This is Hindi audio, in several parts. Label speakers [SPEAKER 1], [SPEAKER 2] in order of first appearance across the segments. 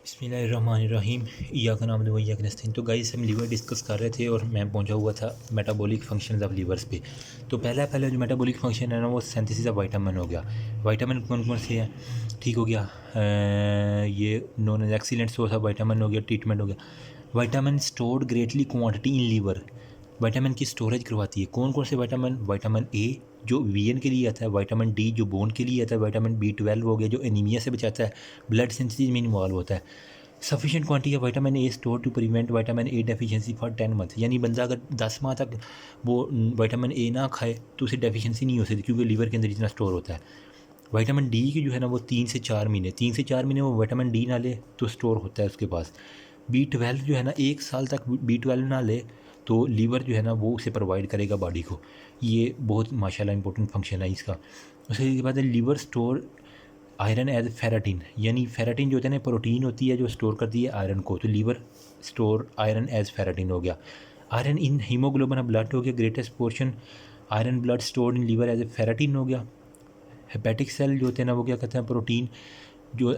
[SPEAKER 1] बिस्मिल्लाहिर्रहमानिर्रहीम इय्याका नअबुदु व इय्याका नस्तईन। तो गाइस हम लीवर डिस्कस कर रहे थे और मैं पहुंचा हुआ था मेटाबॉलिक फंक्शंस ऑफ लीवर्स पे। तो पहला जो मेटाबॉलिक फंक्शन है ना वो सिंथेसिस ऑफ विटामिन हो गया। विटामिन कौन कौन से हैं? ठीक हो गया, ये non as excellent source of vitamin हो गया, ट्रीटमेंट हो गया। Vitamin stored greatly quantity in liver, vitamin की स्टोरेज करवाती है। कौन कौन से विटामिन? विटामिन ए जो वीएन के लिए आता है, विटामिन डी जो बोन के लिए आता है, विटामिन B12 हो गया जो एनीमिया से बचाता है, ब्लड सिंथेसिस में इन्वॉल्व होता है। Sufficient quantity of vitamin A store to prevent vitamin A deficiency for 10 month. यानी बंदा अगर 10 माह तक वो विटामिन ए ना खाए तो उसे डेफिशिएंसी नहीं हो सकती क्योंकि लीवर के अंदर इतना स्टोर होता है। विटामिन डी की जो है ना वो 3 से 4 महीने वो विटामिन डी ना ले तो स्टोर होता है उसके पास। B12 जो है ना 1 साल तक B12 ना ले तो लीवर जो है ना वो उसे प्रोवाइड करेगा बॉडी को। ये बहुत माशाल्लाह इंपॉर्टेंट फंक्शन है इसका। उसके बाद लीवर स्टोर आयरन एज फेराटिन, यानी फेराटिन जो होता है ना प्रोटीन होती है जो स्टोर करती है आयरन को, तो liver store iron as ferritin हो गया। आयरन इन हीमोग्लोबिन ब्लड हो गया, greatest portion iron blood stored in liver as a ferritin हो गया। हेपेटिक सेल जो होते हैं ना वो क्या कहते हैं प्रोटीन जो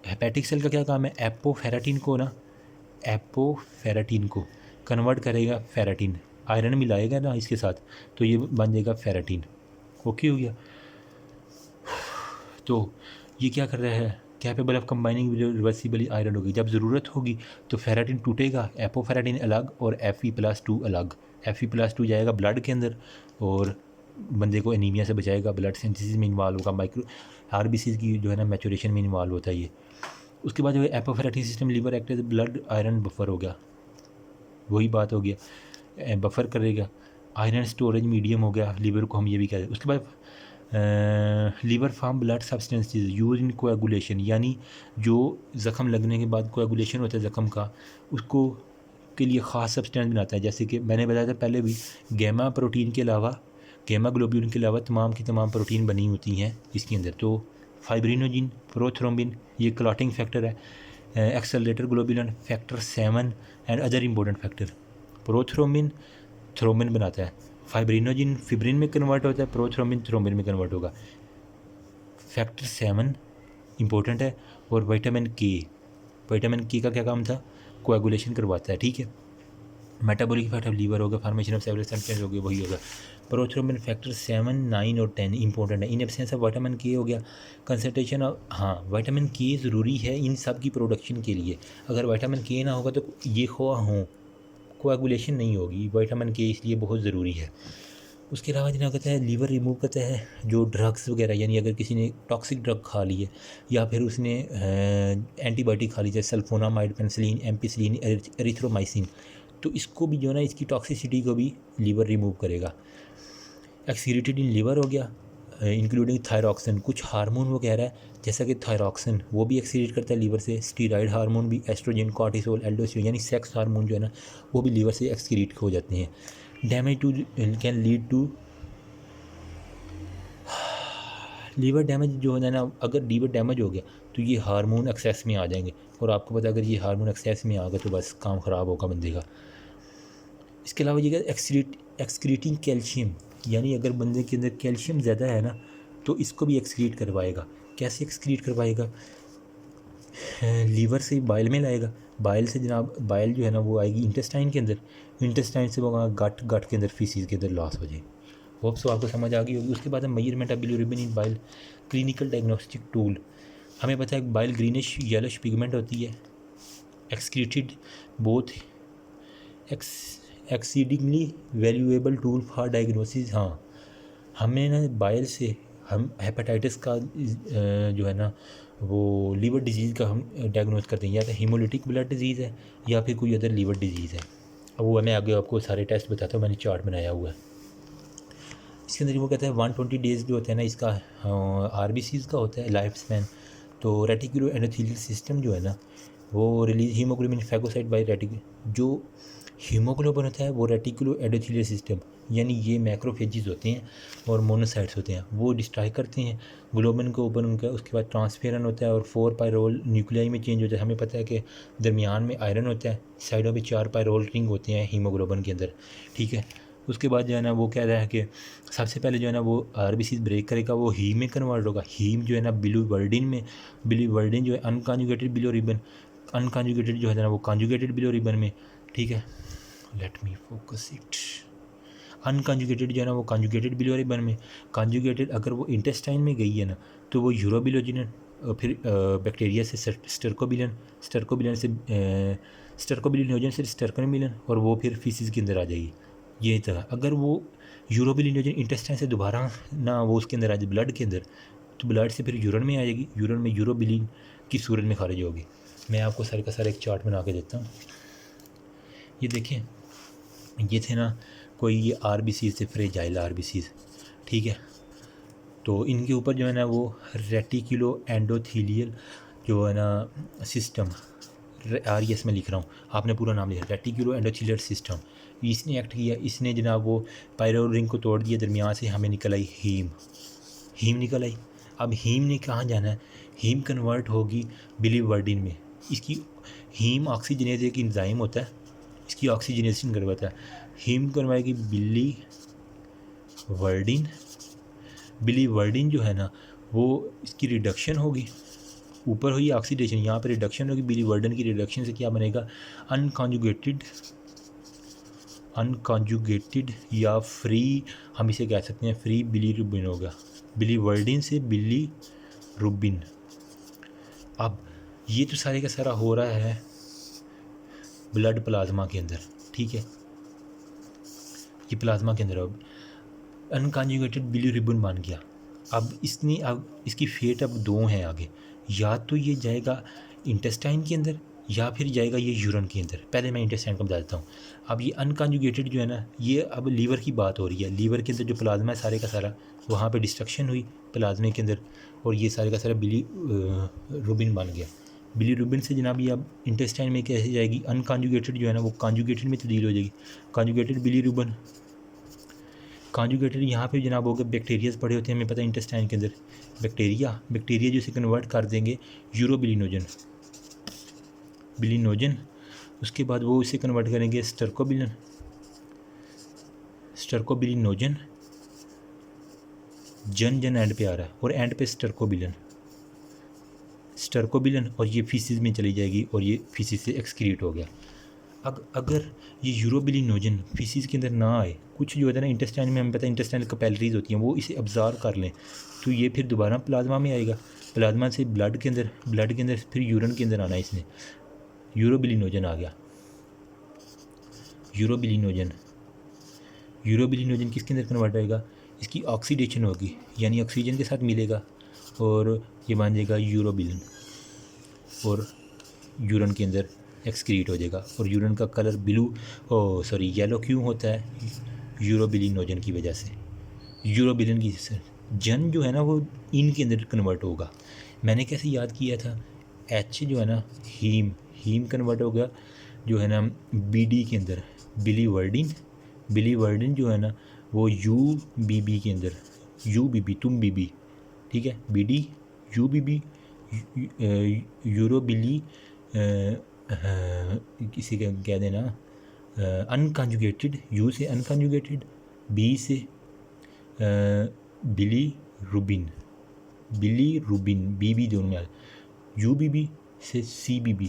[SPEAKER 1] हेपेटिक सेल का क्या काम है? एपोफेराटिन को कन्वर्ट करेगा फेराटिन, आयरन मिलाएगा ना इसके साथ तो ये बन जाएगा फेराटिन। ओके हो गया। तो ये क्या कर रहा है? Capable of combining reversibly iron होगी। जब ज़रूरत होगी तो फेराटिन टूटेगा, एपोफेराटिन अलग और Fe+2 अलग। Fe+2 जाएगा ब्लड के अंदर और बंदे को एनीमिया से बचाएगा, ब्लड सिंथेसिस में इन्वॉल्व होगा, माइक्रो आरबीसी की जो है ना मैचुरेशन में इन्वॉल्व होता है ये। उसके बाद जो है apoferritin system liver act as blood iron buffer हो गया, वही बात हो गया, बफर करेगा। आयरन स्टोरेज मीडियम हो गया लीवर को, हम ये भी कहते हैं। उसके बाद liver form blood substances use in coagulation, यानी जो ज़ख़म लगने के बाद कोएगुलेशन होता है ज़ख़म का, उसको के लिए ख़ास सब्सटेंस बनाता है। जैसे कि मैंने बताया था पहले भी, गैमा प्रोटीन के अलावा, गैमा ग्लोब्यूलिन के अलावा तमाम की तमाम प्रोटीन बनी होती हैं इसके अंदर। तो फाइब्रिनोजिन, प्रोथ्रोम्बिन ये क्लॉटिंग फैक्टर है, accelerator globulin, factor 7 and other important factor. Prothrombin thrombin बनाता है, फाइब्रिनोजिन फिब्रिन में कन्वर्ट होता है, प्रोथ्रोम्बिन थ्रोम्बिन में कन्वर्ट होगा। फैक्टर 7 इंपॉर्टेंट है। और विटामिन के का क्या काम था? कोएगुलेशन करवाता है, ठीक है। मेटाबॉलिक इफेक्ट ऑफ लीवर होगा, फॉर्मेशन ऑफ सेवरल सब्सटेंस हो गया, वही होगा। प्रोथ्रोम्बिन फैक्टर 7, 9 और 10 इंपॉर्टेंट है। इन एब्सेंस ऑफ विटामिन के हो गया कंसनट्रेशन ऑफ, हाँ विटामिन के ज़रूरी है इन सब की प्रोडक्शन के लिए। अगर विटामिन के ना होगा तो ये कोएगुलेशन नहीं होगी, विटामिन के इसलिए बहुत ज़रूरी है। उसके अलावा जिन्हें कहता है लीवर रिमूव करता है जो ड्रग्स वगैरह, यानी अगर किसी ने टॉक्सिक ड्रग खा ली है या फिर उसने एंटीबायोटिक खा ली जैसे सल्फोनामाइड, पेनिसिलिन, एम्पिसिलिन, एरिथ्रोमाइसिन, तो इसको भी जो है ना इसकी टॉक्सिसिटी को भी लीवर रिमूव करेगा। एक्सक्रीटेड इन लीवर हो गया इंक्लूडिंग थायरॉक्सिन, कुछ हार्मोन वो कह रहा है जैसा कि थायरॉक्सिन वो भी एक्सक्रीट करता है लीवर से, स्टीरॉयड हार्मोन भी, एस्ट्रोजन, कॉर्टिसोल, एल्डोस्टेरोन यानी सेक्स हार्मोन जो है ना वो भी लीवर से एक्सक्रीट हो जाते हैं। Damage to can lead to liver damage जो है ना, अगर लीवर डैमेज हो गया तो ये हार्मोन एक्सेस में आ जाएंगे, और आपको पता है अगर ये हार्मोन एक्सेस में आ गए तो बस काम ख़राब होगा बंदे का। इसके अलावा ये एक्सक्रीटिंग कैल्शियम, यानी अगर बंदे के अंदर कैल्शियम ज़्यादा है ना तो इसको भी एक्सक्रीट करवाएगा। कैसे एक्सक्रीट करवाएगा? लीवर से बाइल में लाएगा, बाइल से जनाब बाइल जो है ना वो आएगी इंटेस्टाइन के अंदर, इंटेस्टाइन से वो गट के अंदर फीसिस के अंदर लॉस हो जाए। होप सो आपको समझ आ गई होगी। उसके बाद measurement of bilirubin in bile, clinical diagnostic tool. हमें पता है बाइल ग्रीनिश येलोश पिगमेंट होती है, excreted both exceedingly valuable tool for diagnosis. हाँ, हमें ना बाइल से हम हेपेटाइटिस का जो है ना वो लीवर डिजीज़ का हम डायग्नोज करते हैं, या तो हीमोलिटिक ब्लड डिजीज़ है या फिर कोई अदर लीवर डिजीज़ है। अब वो मैं आगे आपको सारे टेस्ट बताता हूँ, मैंने चार्ट बनाया हुआ है। इसके अंदर वो कहता है 120 डेज़ जो होता है ना इसका आरबीसीज़ का होता है लाइफ स्पैन। तो रेटिकुलो एंडोथेलियल सिस्टम जो है ना वो रिलीज हीमोग्लोबिन फैगोसाइट बाय जो हीमोग्लोबिन होता है वो रेटिकुलो एंडोथेलियल सिस्टम, यानी ये मैक्रोफेजिस होते हैं और मोनोसाइट्स होते हैं, वो डिस्ट्रॉय करते हैं ग्लोबिन को ऊपर उनका। उसके बाद ट्रांसफेरन होता है और 4 पायरोल न्यूक्लियाई में चेंज होता है। हमें पता है कि दरमियान में आयरन होता है, साइडों पे 4 पायरोल रिंग होते हैं हीमोग्लोबिन के अंदर, ठीक है। उसके बाद जो है ना वो कह रहा है कि सबसे पहले जो है ना वो आरबीसी ब्रेक करेगा, वो हीम में कन्वर्ट होगा। हीम जो है ना बिलीवर्डिन में, बिलीवर्डिन जो है अनकॉन्जुगेटेड बिलिरुबिन, अनकॉन्जुगेटेड जो है ना वो कॉन्जुगेटेड बिलिरुबिन में, ठीक है। Let me focus it. Unconjugated जो है ना वो कॉन्जुगेटेड बिलिरुबिन में, कॉन्जुगेटेड अगर वो इंटेस्टाइन में गई है ना तो वो यूरोबिलिनोजन, फिर बैक्टीरिया से स्टर्कोबिलिन, स्टर्कोबिलिन से स्टर्कोबिलिनोजन से स्टर्कोबिलिन, और वो फिर फीसिस के अंदर आ जाएगी। ये तरह अगर वो यूरोबिलिनोजन इंटेस्टाइन से दोबारा ना वो उसके अंदर आ जाए ब्लड के अंदर, तो ब्लड से फिर यूरिन में आ जाएगी, यूरिन में यूरोबिलिन की सूरत में खारिज होगी। मैं आपको सारे का सारा एक चार्ट बना के देता हूँ। ये देखें, ये थे ना कोई ये RBCs थे, फ्रेजाइल RBCs, ठीक है। तो इनके ऊपर जो है ना वो रेटिकुलो एंडोथीलियल जो है ना सिस्टम, RES में लिख रहा हूँ, आपने पूरा नाम लिखा, रेटिकुलो एंडोथीलियल सिस्टम, इसने एक्ट किया, इसने जनाब वो पायरो रिंग को तोड़ दिया, दरमियान से हमें निकल आई हीम निकल आई। अब हीम ने कहाँ जाना है, हीम कन्वर्ट होगी बिलीवर्डिन में। इसकी हीम ऑक्सीजनेज एक इंजाइम होता है, इसकी ऑक्सीजनेशन करवाता है। हीम करवाएगी बिलीवर्डिन जो है ना वो इसकी रिडक्शन होगी, ऊपर हुई ऑक्सीडेशन, यहाँ पर रिडक्शन होगी। बिलीवर्डिन की रिडक्शन से क्या बनेगा, अनकॉन्जुगेटेड या फ्री, हम इसे कह सकते हैं फ्री बिलीरुबिन होगा, बिलीवर्डिन से बिलीरुबिन। अब ये तो सारे का सारा हो रहा है ब्लड प्लाज्मा के अंदर, ठीक है। ये प्लाज्मा के अंदर अब अनकॉन्जुगेटेड बिलीरुबिन बन गया। अब इसकी फेट अब दो हैं आगे, या तो ये जाएगा इंटेस्टाइन के अंदर या फिर जाएगा ये यूरिन के अंदर। पहले मैं इंटेस्टाइन को बता देता हूँ। अब ये अनकॉन्जुगेटेड जो है ना, ये अब लीवर की बात हो रही है। लीवर के अंदर जो प्लाज्मा है सारे का सारा, वहाँ पे डिस्ट्रक्शन हुई प्लाज्मे के अंदर, और ये सारे का सारा बिलीरुबिन बन गया। बिलीरुबिन से जनाब ये अब इंटेस्टाइन में कैसे जाएगी, अनकॉन्जुगेटेड जो है ना वो कॉन्जुगेटेड में तब्दील हो जाएगी। कॉन्जुगेटेड बिलीरुबिन, कॉन्जुगेटेड यहाँ पे जनाब हो गए बैक्टीरियाज पड़े होते हैं, हमें पता है इंटेस्टाइन के अंदर बैक्टीरिया जो इसे कन्वर्ट कर देंगे यूरोबिलिनोजन, उसके बाद वो इसे कन्वर्ट करेंगे स्टर्कोबिलिनोजन, जन एंड पे आ रहा है, और एंड पे स्टर्कोबिलिन, और ये फीसिस में चली जाएगी, और ये फीसिस से एक्सक्रीट हो गया। अगर ये यूरोबिलिनोजन फीसिस के अंदर ना आए, कुछ जो होता है ना इंटेस्टाइन में, हमें पता है इंटेस्टाइनल कैपिलरीज होती हैं, वो इसे अब्जॉर्ब कर लें, तो ये फिर दोबारा प्लाज्मा में आएगा, प्लाज्मा से ब्लड के अंदर फिर यूरिन के अंदर आना है। इसने यूरोबिलिनोजन आ गया। यूरोबिलिनोजन किसके अंदर कन्वर्ट होएगा, इसकी ऑक्सीडेशन होगी, यानी ऑक्सीजन के साथ मिलेगा, और ये बन जाएगा यूरोबिलिन, और यूरिन के अंदर एक्सक्रीट हो जाएगा। और यूरिन का कलर येलो क्यों होता है, यूरोबिलिनोजन की वजह से। यूरोबिलिन की जन जो है ना वो इन के अंदर कन्वर्ट होगा। मैंने कैसे याद किया था, एच जो है ना हीम कन्वर्ट हो गया जो है ना BD के अंदर, बिलीवर्डिन जो है ना वो UBB के अंदर, UBB तुम BB, ठीक है, BD UBB यूरोबिली किसी का कह देना अनकॉन्जुगेटेड, U से अनकॉन्जुगेटेड, B से बिलीरुबिन BB दोनों में, UBB से CBB,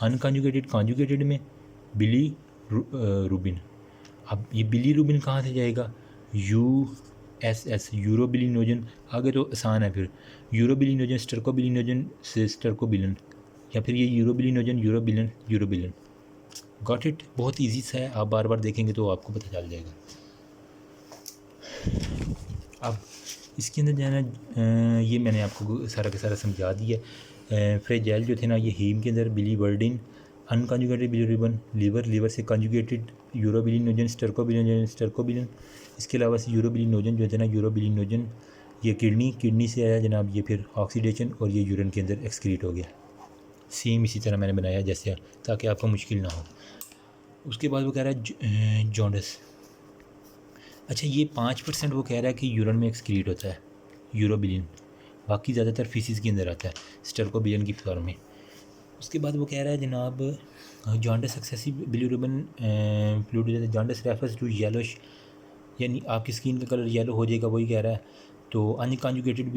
[SPEAKER 1] अनकॉन्जुगेटेड कॉन्जुगेटेड में बिलीरुबिन। अब ये बिलीरुबिन कहाँ से जाएगा, USS यूरोबिलिनोजन, आगे तो आसान है, फिर यूरोबिलिनोजन स्टर्कोबिलिनोजन से स्टर्कोबिलिन, या फिर ये यूरोबिलिनोजन यूरोबिलिन। गॉट इट, बहुत इजी सा है, आप बार बार देखेंगे तो आपको पता चल जाएगा। अब इसके अंदर जो है ना ये मैंने आपको सारा का सारा समझा दिया। फ्रेजाइल जो थे ना ये हीम के अंदर, बिलीवर्डिन, अनकॉन्जुगेटेड बिलीरुबिन, लीवर से कॉन्जुगेटेड यूरोबिलिनोजन स्टर्कोबिलिन। इसके अलावा से यूरोबिलिनोजन जो है ना यूरोबिलिनोजन ये किडनी से आया जनाब, ये फिर ऑक्सीडेशन, और ये यूरिन के अंदर एक्सक्रीट हो गया। सेम इसी तरह मैंने बनाया जैसे, ताकि आपको मुश्किल ना हो। उसके बाद वो कह रहा है जॉन्डिस। अच्छा, ये 5% वो कह रहा है कि यूरिन में एक्सक्रीट होता है यूरोबिलिन, बाकी ज़्यादातर फीसिस के अंदर आता है स्टर्कोबिलिन की फॉर्म में। उसके बाद वो कह रहा है जनाब jaundice excessive bilirubin fluid, jaundice refers to yellowish, यानी आपकी स्किन का कलर येलो हो जाएगा, वही कह रहा है। तो अनकॉन्जुगेटेड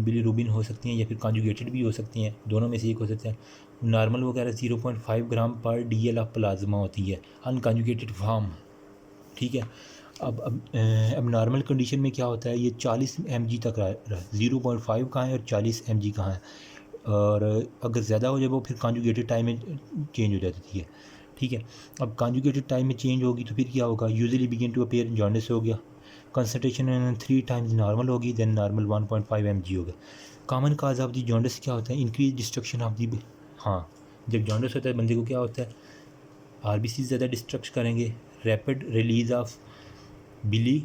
[SPEAKER 1] बिलीरुबिन हो सकती हैं या फिर कॉन्जुगेटेड भी हो सकती हैं, दोनों में से एक हो सकता है। नॉर्मल वगैरह 0.5 ग्राम पर DL ऑफ प्लाज्मा होती है अनकॉन्जुगेटेड फॉर्म, ठीक है। अब नॉर्मल कंडीशन में क्या होता है, ये 40 mg तक रहा, 0.5 कहाँ है और 40 mg कहाँ है, और अगर ज़्यादा हो जाए वो फिर कॉन्जुगेटेड टाइम में चेंज हो जाती है, ठीक है। अब कॉन्जुगेटेड टाइम में चेंज होगी तो फिर क्या होगा, usually begin to appear jaundice हो गया, कंसनट्रेशन 3 टाइम्स नॉर्मल होगी, देन नॉर्मल 1.5 mg होगा। Common cause of the jaundice क्या होता है, इंक्रीज डिस्ट्रक्शन ऑफ दी, हाँ जब जॉन्डिस होता है बंदे को क्या होता है, RBC ज़्यादा डिस्ट्रक्ट करेंगे, रैपिड रिलीज ऑफ बिली,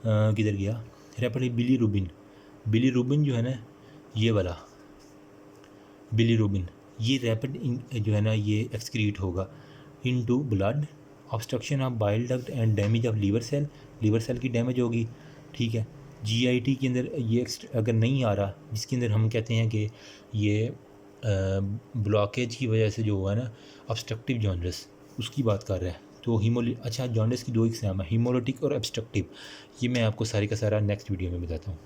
[SPEAKER 1] किधर गया, रैपिड बिलीरुबिन जो है ना, ये वाला बिलीरुबिन, ये रैपिड जो है ना ये एक्सक्रीट होगा into blood, obstruction of bile duct and damage of liver cell की डैमेज होगी, ठीक है। GIT के अंदर ये अगर नहीं आ रहा, जिसके अंदर हम कहते हैं कि ये ब्लॉकेज की वजह से जो हुआ है ना ऑब्स्ट्रक्टिव जॉन्डिस, उसकी बात कर रहा है। तो अच्छा, जॉन्डिस की 2 एग्जाम है, हीमोलिटिक और ऑब्स्ट्रक्टिव, ये मैं आपको सारे का सारा नेक्स्ट वीडियो में बताता हूँ।